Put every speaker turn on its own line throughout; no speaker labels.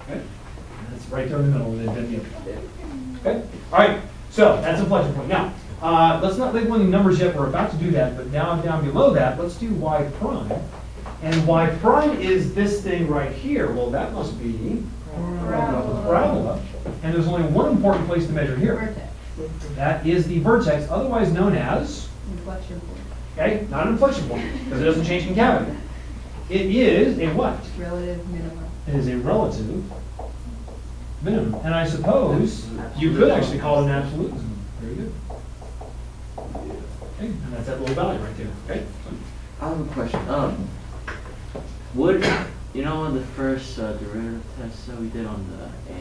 Okay? And that's right there in the middle, and then the other. Okay? All right, so that's inflection point. Now, let's not label any numbers yet. We're about to do that, but down below that, let's do y prime. And y prime is this thing right here. Well, that must be parabola. And there's only one important place to measure here.
Vertex.
That is the vertex, otherwise known as,
Inflection point.
okay, not an inflection point, because it doesn't change concavity. It is a what?
Relative minimum.
It is a relative minimum. And I suppose you could actually call it an absolute minimum. Very good. Okay, and that's that little value right there, okay?
I have a question. Would you know on the first derivative test that we did on the A?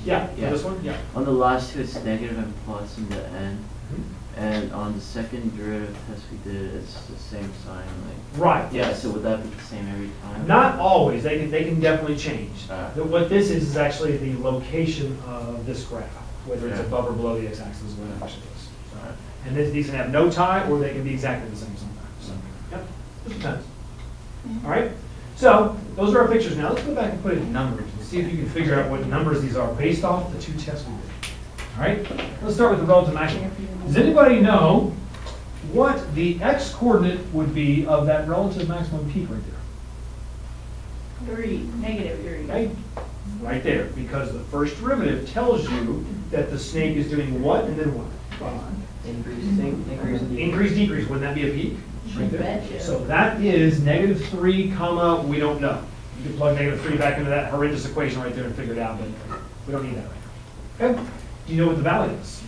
Yeah, this one? Yeah.
On the last two, it's negative and plus in the end.
Mhm.
And on the second derivative test we did, it's the same sign. Like
Right.
yeah. So would that be the same every time?
Not always, they can definitely change.
Ah.
What this is actually the location of this graph, whether it's
Yeah.
above or below the x-axis is what it actually is.
Alright.
And these can have no tie, or they can be exactly the same sometimes. So, yep, just depends. All right, so those are our pictures. Now let's go back and put it in numbers and see if you can figure out what numbers these are based off the two tests we did. All right, let's start with the relative maximum. Does anybody know what the x-coordinate would be of that relative maximum peak right there?
3, negative 3.
Okay, right there, because the first derivative tells you that the snake is doing what and then what?
Increase,
Increase, decrease, wouldn't that be a peak? Right there.
Betcha.
So that is -3 comma, we don't know. You can plug -3 back into that horrendous equation right there and figure it out, but we don't need that right now. Okay, do you know what the valley is?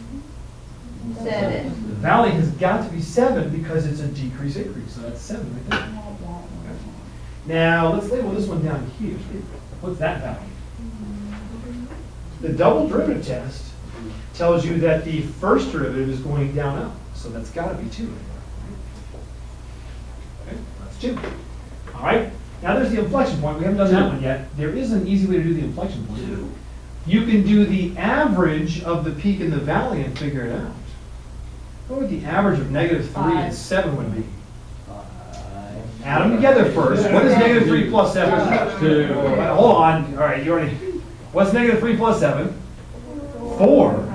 7.
The valley has got to be 7 because it's a decrease, increase, so that's 7 right there. Now, let's label this one down here. What's that value? The double derivative test tells you that the first derivative is going down up, so that's got to be 2 right there. Okay, that's 2. All right, now there's the inflection point. We haven't done that one yet. There is an easy way to do the inflection point. You can do the average of the peak and the valley and figure it out. What would the average of -3 and
5.
7 would be? Add them together first. What is -3 plus 7? 2. Hold on. All right, you already. What's -3 plus 7? 4.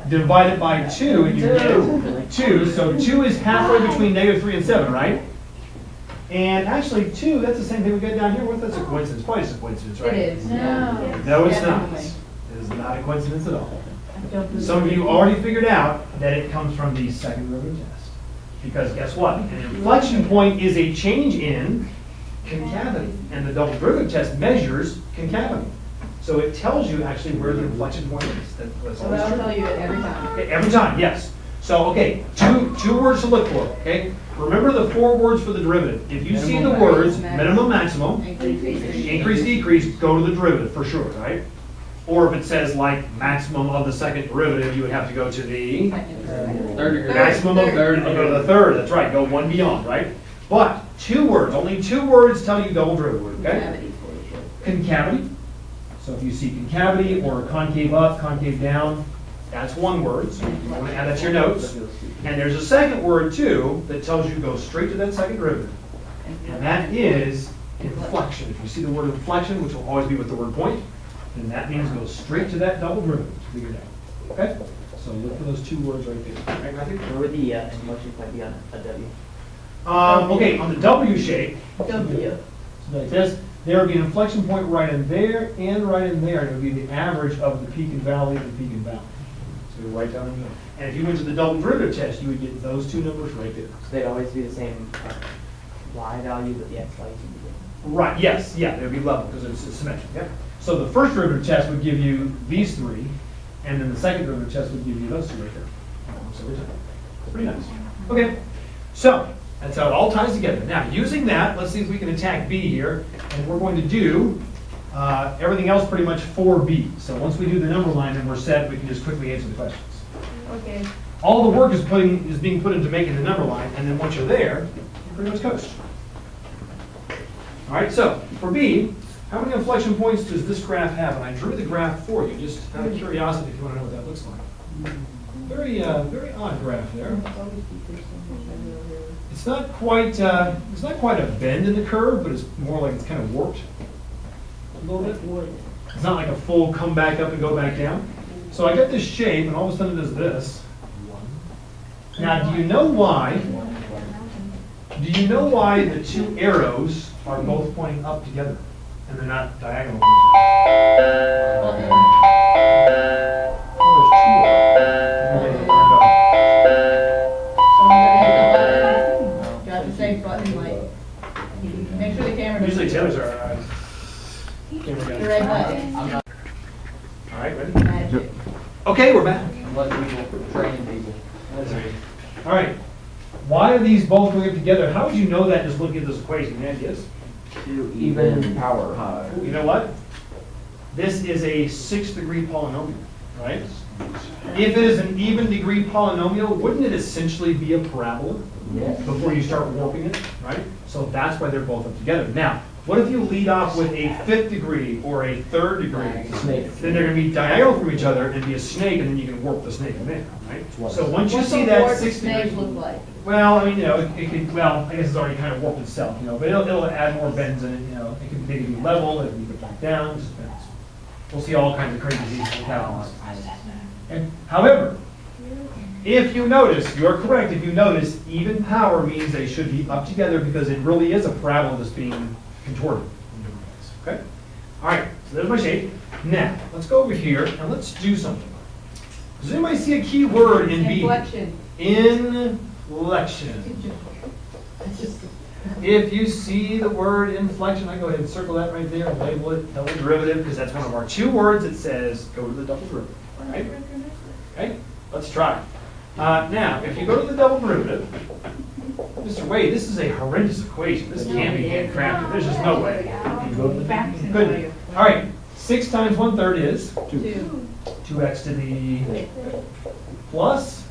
Divide it by 2 and you get 2. So 2 is halfway between -3 and 7, right? And actually 2, that's the same thing we got down here. What if that's a coincidence? Probably it's a coincidence, right?
It is.
No, it's not. It is not a coincidence at all. Some of you already figured out that it comes from the second derivative test. Because guess what? An inflection point is a change in concavity. And the double derivative test measures concavity. So it tells you actually where the inflection point is. That's
So
always
that'll
true.
tell you it every time.
Okay, every time, yes. So, okay, two words to look for, okay? Remember the 4 words for the derivative. If you see the words minimum, maximum, increase, decrease, go to the derivative for sure, right? Or if it says like maximum of the second derivative, you would have to go to the maximum of third, and go to the third, that's right, go one beyond, right? But 2 words, only 2 words tell you double derivative, okay? Concavity. So if you see concavity or concave up, concave down, that's 1 word. So you want to add that to your notes. And there's a second word too that tells you go straight to that second derivative. And that is inflection. If you see the word inflection, which will always be with the word point, then that means go straight to that double derivative to figure it out. Okay? So look for those 2 words right there. Right, Matthew?
Where would the inflection point be on a W?
Okay, on the W shape,
W.
so like this, there would be an inflection point right in there and right in there. It would be the average of the peak and valley and the peak and valley. So you're right down in the middle. And if you went to the double derivative test, you would get those 2 numbers right there.
So they'd always be the same Y value, but the X value would be different.
Right, yes, yeah, it would be level because it's symmetric, yeah. So the first derivative test would give you these 3, and then the second derivative test would give you those 2 right there. So every time. Pretty nice. Okay, so that's how it all ties together. Now, using that, let's see if we can attack B here, and we're going to do everything else pretty much for B. So once we do the number line and we're set, we can just quickly answer the questions.
Okay.
All the work is being put into making the number line, and then once you're there, you're pretty much coached. All right, so for B, how many inflection points does this graph have? And I drew the graph for you, just out of curiosity, if you want to know what that looks like. Very odd graph there. It's not quite a bend in the curve, but it's more like it's kind of warped a little bit. It's not like a full come back up and go back down. So I got this shape, and all of a sudden it does this. Now, do you know why? Do you know why the two arrows are both pointing up together, and they're not diagonal? Oh, there's two.
You have to say button like, make sure the camera.
Usually Taylor's our camera
The
guy.
red button.
All right, ready?
Magic.
Okay, we're back.
Let people, training people.
All right. Why are these both going up together? How would you know that just looking at this equation? Any ideas?
Two
Even power.
You know what? This is a 6th-degree polynomial, right? If it is an even degree polynomial, wouldn't it essentially be a parabola
Yes.
before you start warping it, right? So that's why they're both up together. Now, what if you lead off with a 5th degree or a 3rd degree?
Snake.
Then they're going to be diagonal from each other and be a snake, and then you can warp the snake in there, right? So once you
What's
see
the
that
warped
6th
snake
degree.
look like?
Well, I mean, you know, it could, well, I guess it's already kind of warped itself, you know, but it'll add more bends in it, you know. It could maybe be level, it can be back down, just depends. We'll see all kinds of crazy things that happen. And however, if you notice, you're correct, if you notice, even power means they should be up together because it really is a parabola that's being contorted in different ways, okay? All right, so there's my shape. Now, let's go over here and let's do something. Does anybody see a key word in B?
Inflection.
Inflection. If you see the word inflection, I go ahead and circle that right there and label it double derivative because that's one of our two words that says go to the double derivative. All right? Okay, let's try. Now, if you go to the double derivative, Mr. Wade, this is a horrendous equation. This can't be handcrafted. There's just no way. You go to the good. All right, 6 times 1/3 is
2.
2x to the plus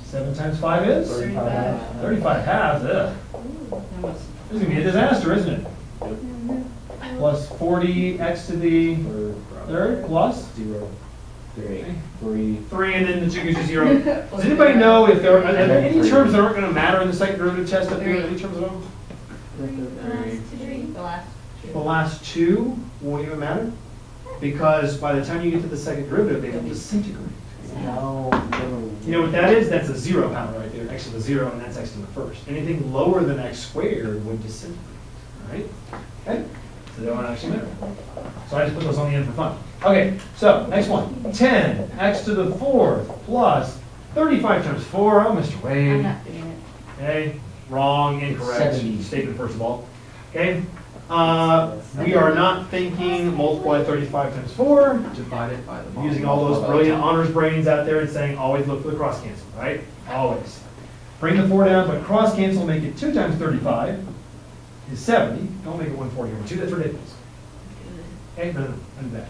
7 times 5 is
35.
35 halves. Ugh. This is gonna be a disaster, isn't it? Plus 40x to the third plus
0, 3,
3, and then the 2 gives you 0. Does anybody know if there are there any terms that aren't going to matter in the second derivative test up here? Any terms at all?
The last
The last 2 won't even matter because by the time you get to the second derivative, they will disintegrate.
No.
You know what that is? That's a 0 power right there, x to the 0, and that's x to the first. Anything lower than x squared would disintegrate, all right? Okay? So they don't actually matter. So I just put those on the end for fun. Okay, so next one. 10 x to the 4th plus 35 times 4. Oh, Mr.
I'm
Wade.
not doing it.
Okay, wrong, incorrect
70.
statement first of all. Okay, we are not thinking multiply 35 times 4.
Divided by the
Using all those brilliant honors brains out there and saying always look for the cross cancel, right? Always. Bring the 4 down, but cross cancel, make it 2 times 35 is 70. Don't make it 140 over 2, that's ridiculous. Okay, no, do that.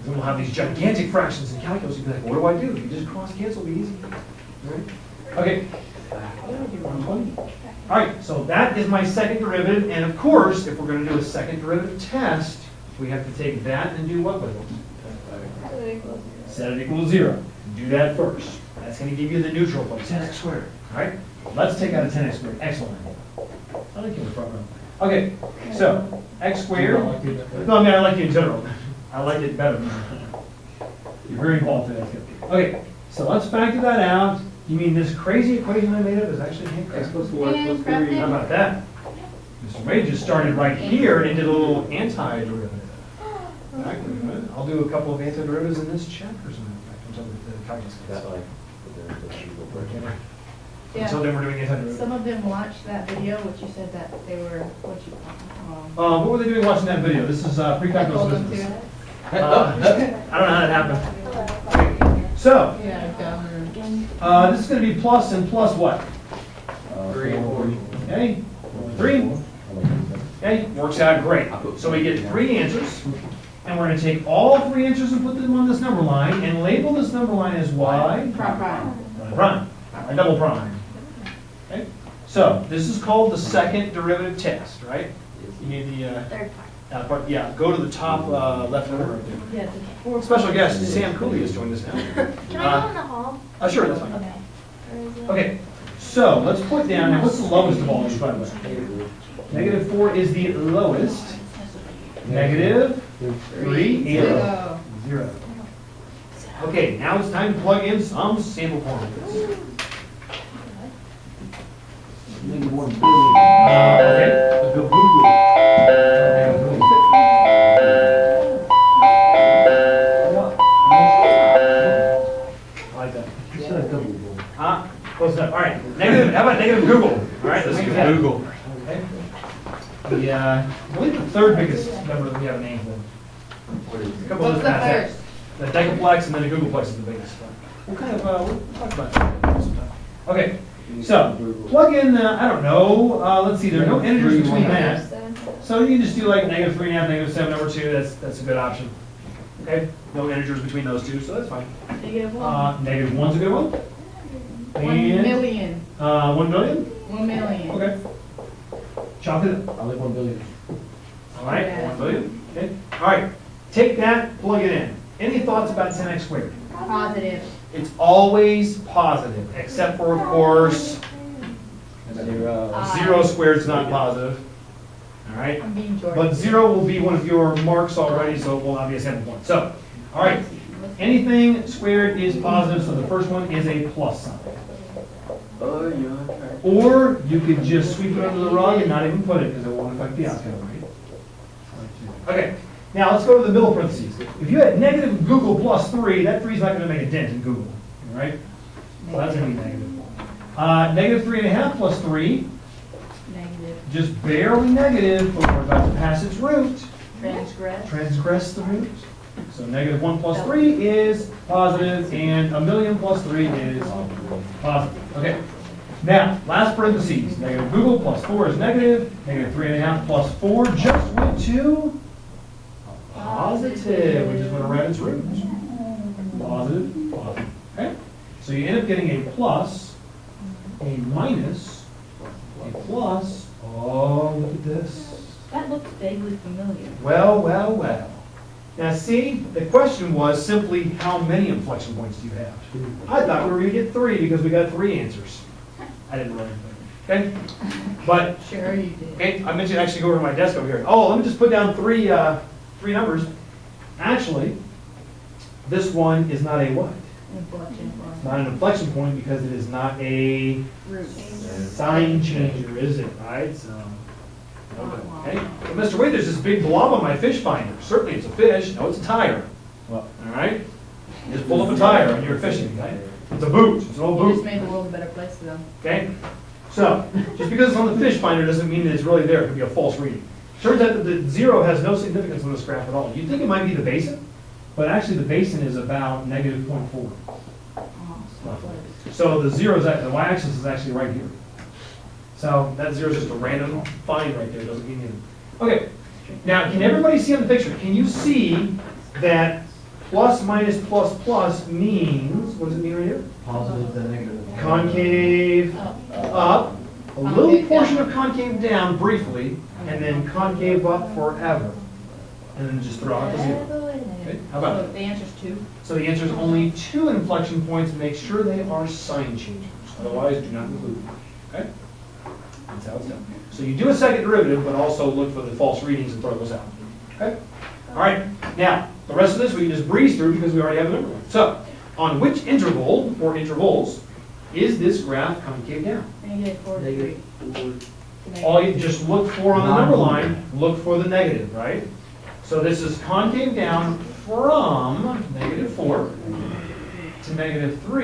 Then we'll have these gigantic fractions in calculus. You'll be like, what do I do? You just cross cancel, it'll be easy. Right? Okay. 120. All right, so that is my second derivative. And of course, if we're going to do a second derivative test, we have to take that and do what with it? Set it equal to 0. Do that first. That's going to give you the neutral place, 10x squared. All right, let's take out a 10x squared. Excellent. I like you in the front row. Okay, so x squared. No, I mean, I like you in general. I like it better. You're very involved today. Okay, so let's factor that out. You mean this crazy equation I made up is actually handcrafted?
Plus 4, plus 3.
How about that? Mr. Wade just started right here and did a little anti-derivative. Exactly. I'll do a couple of anti-derivatives in this chapter. Until the calculus gets. Until then, we're doing anti-derivatives.
Some of them watched that video, which you said that they were, what you
What were they doing watching that video? This is
I
pre-calculus
told them
business.
to.
I don't know how that happened. So,
Yeah, down.
this is going to be plus and plus what?
3, 4.
Okay, 3. Okay, works out great. So we get 3 answers, and we're going to take all 3 answers and put them on this number line, and label this number line as y
Prime.
prime, or double prime. Okay, so this is called the second derivative test, right? You need the
Third
part, yeah. Go to the top left corner right there.
Yeah.
Special guest Sam Cooley has joined us now.
Can I go in the hall?
Sure, that's fine.
Okay. Or is it-
Okay, so let's put down, now what's the lowest of all these, by the way? -4 is the lowest. negative 3,
Zero.
0. Okay, now it's time to plug in some sample formulas. Okay. I like that. Close enough. All right. Negative. How about negative Google? All right. Let's do that. Google. Okay. I believe the third biggest number that we have names in. A couple of
What's
those
the
math
first?
The decaplex and then the googleplex is the biggest. We'll kind of we'll talk about that sometime. Okay. So plug in. I don't know. Let's see. There are no integers between that. So you can just do like negative 3.5, negative 7 over 2. That's a good option. Okay. No integers between those two, so that's fine.
Negative one.
Negative 1's a good one.
1
And,
million.
1 million.
1 million.
Okay. Chalk it up.
I like 1 billion.
All right.
Yeah.
1 billion. Okay. All right. Take that. Plug it in. Any thoughts about 10x squared?
Positive.
It's always positive, except for, of course, 0 squared is not positive. All right.
I'm being George.
But 0 will be one of your marks already, so we'll obviously have a 1. So, all right. Anything squared is positive, so the first one is a plus sign.
Oh, you're on track.
Or you could just sweep it under the rug and not even put it, because it won't affect the outcome, right? Okay, now let's go to the middle parentheses. If you had negative Google plus 3, that 3 is not going to make a dent in Google, all right? So that's going to be negative. Negative 3.5 plus 3,
Negative.
just barely negative, but we're about to pass its root.
Transgress.
Transgress the root. So negative 1 plus 3 is positive, and 1,000,000 plus 3 is positive. Okay. Now, last parentheses. Negative Google plus 4 is negative. Negative 3.5 plus 4 just went to positive. We just went around its root. Positive, positive. Okay. So you end up getting a plus, a minus, a plus. Oh, look at this.
That looks vaguely familiar.
Well, well, well. Now see, the question was simply how many inflection points do you have? I thought we were going to get 3 because we got 3 answers. I didn't really think. Okay? But,
Sure you did.
okay, I mentioned actually go over to my desk over here. Oh, let me just put down three numbers. Actually, this one is not a what?
Inflection
It's
point.
not an inflection point because it is not a
Root.
sign changer, is it? Right? So, okay. But Mr. Wade, there's this big blob on my fish finder. Certainly it's a fish. No, it's a tire.
Well,
All right? You just pull up a tire and you're fishing, right? It's a boot. It's an old
You just
boot.
made the world a better place for them.
Okay? So, just because it's on the fish finder doesn't mean that it's really there. It could be a false reading. Turns out that the 0 has no significance on this graph at all. You'd think it might be the basin, but actually the basin is about negative 0.4.
Oh, so close.
So the 0 is, the y-axis is actually right here. So that 0 is just a random find right there. It doesn't mean anything. Okay. Now, can everybody see on the picture? Can you see that plus minus plus plus means, what does it mean right here?
positive then negative.
Concave
Up.
up, a little
Concave
portion
down.
of concave down briefly, and then concave up forever. And then just throw out the 0. Okay, how about
So
that?
the answer's 2.
So the answer is only 2 inflection points. Make sure they are sign changers. Otherwise, do not include them. Okay? That's how it's done. So you do a second derivative, but also look for the false readings and throw those out. Okay? All right. Now, the rest of this we can just breeze through because we already have a number one. So, on which interval, or intervals, is this graph concave down?
Negative 4 to 3.
Negative 4.
All you just look for on the number line, look for the negative, right? So this is concave down from negative 4 to negative 3.